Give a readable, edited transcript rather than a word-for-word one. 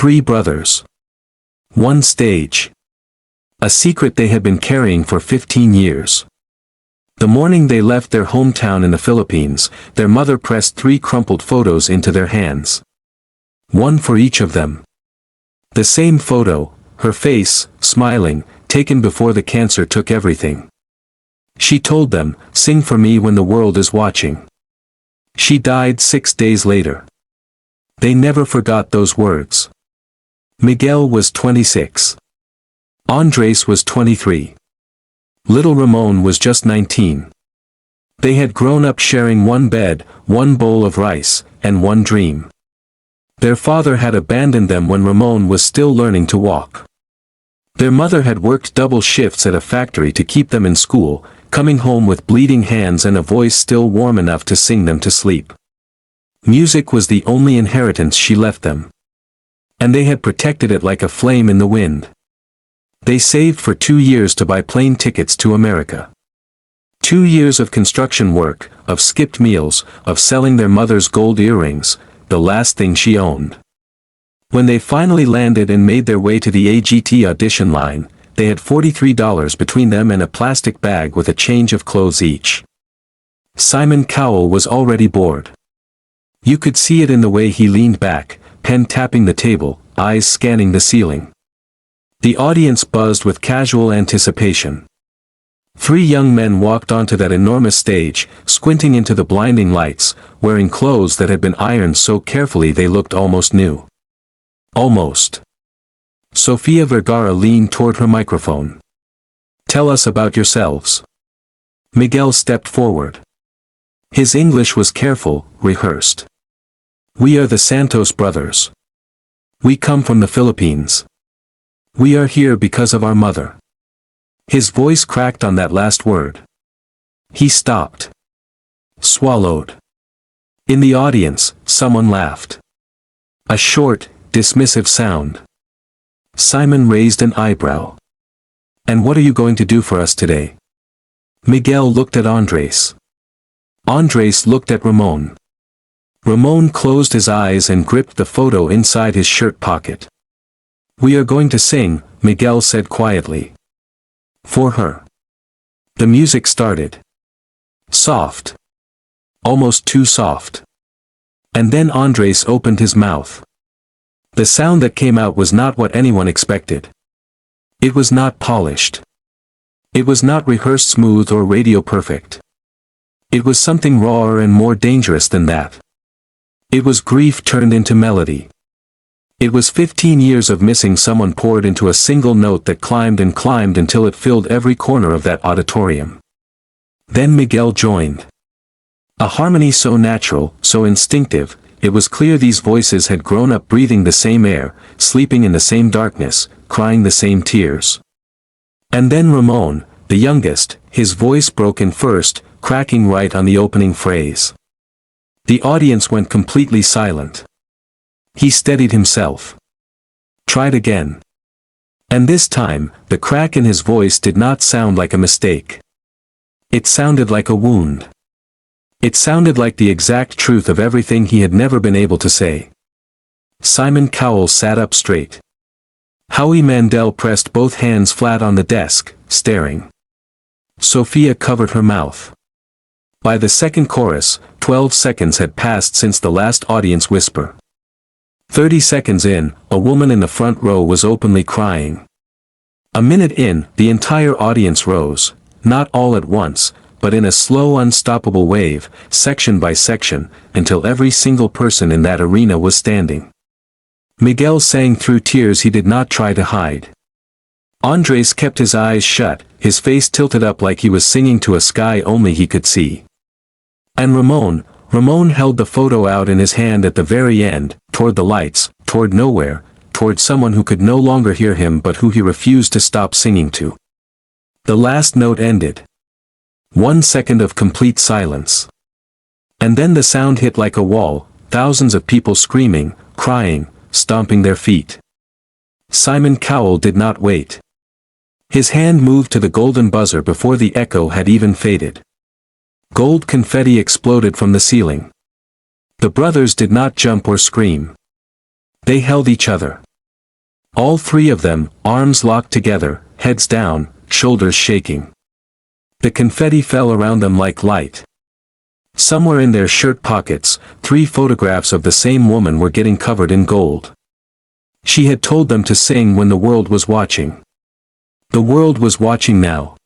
Three brothers. One stage. A secret they had been carrying for 15 years. The morning they left their hometown in the Philippines, their mother pressed 3 crumpled photos into their hands. One for each of them. The same photo, her face, smiling, taken before the cancer took everything. She told them, "Sing for me when the world is watching." She died 6 days later. They never forgot those words. Miguel was 26. Andres was 23. Little Ramon was just 19. They had grown up sharing one bed, one bowl of rice, and one dream. Their father had abandoned them when Ramon was still learning to walk. Their mother had worked double shifts at a factory to keep them in school, coming home with bleeding hands and a voice still warm enough to sing them to sleep. Music was the only inheritance she left them. And they had protected it like a flame in the wind. They saved for 2 years to buy plane tickets to America. 2 years of construction work, of skipped meals, of selling their mother's gold earrings, the last thing she owned. When they finally landed and made their way to the AGT audition line, they had $43 between them and a plastic bag with a change of clothes each. Simon Cowell was already bored. You could see it in the way he leaned back, pen tapping the table, eyes scanning the ceiling. The audience buzzed with casual anticipation. 3 young men walked onto that enormous stage, squinting into the blinding lights, wearing clothes that had been ironed so carefully they looked almost new. Almost. Sofia Vergara leaned toward her microphone. "Tell us about yourselves." Miguel stepped forward. His English was careful, rehearsed. "We are the Santos brothers. We come from the Philippines. We are here because of our mother." His voice cracked on that last word. He stopped. Swallowed. In the audience, someone laughed. A short, dismissive sound. Simon raised an eyebrow. "And what are you going to do for us today?" Miguel looked at Andres. Andres looked at Ramon. Ramon closed his eyes and gripped the photo inside his shirt pocket. "We are going to sing," Miguel said quietly. "For her." The music started. Soft. Almost too soft. And then Andres opened his mouth. The sound that came out was not what anyone expected. It was not polished. It was not rehearsed smooth or radio perfect. It was something rawer and more dangerous than that. It was grief turned into melody. It was 15 years of missing someone poured into a single note that climbed and climbed until it filled every corner of that auditorium. Then Miguel joined. A harmony so natural, so instinctive, it was clear these voices had grown up breathing the same air, sleeping in the same darkness, crying the same tears. And then Ramon, the youngest, his voice broke in first, cracking right on the opening phrase. The audience went completely silent. He steadied himself. Tried again. And this time, the crack in his voice did not sound like a mistake. It sounded like a wound. It sounded like the exact truth of everything he had never been able to say. Simon Cowell sat up straight. Howie Mandel pressed both hands flat on the desk, staring. Sofia covered her mouth. By the second chorus, 12 seconds had passed since the last audience whisper. 30 seconds in, a woman in the front row was openly crying. A minute in, the entire audience rose, not all at once, but in a slow unstoppable wave, section by section, until every single person in that arena was standing. Miguel sang through tears he did not try to hide. Andres kept his eyes shut, his face tilted up like he was singing to a sky only he could see. And Ramon held the photo out in his hand at the very end, toward the lights, toward nowhere, toward someone who could no longer hear him but who he refused to stop singing to. The last note ended. 1 second of complete silence. And then the sound hit like a wall, thousands of people screaming, crying, stomping their feet. Simon Cowell did not wait. His hand moved to the golden buzzer before the echo had even faded. Gold confetti exploded from the ceiling. The brothers did not jump or scream. They held each other. All three of them, arms locked together, heads down, shoulders shaking. The confetti fell around them like light. Somewhere in their shirt pockets, 3 photographs of the same woman were getting covered in gold. She had told them to sing when the world was watching. The world was watching now,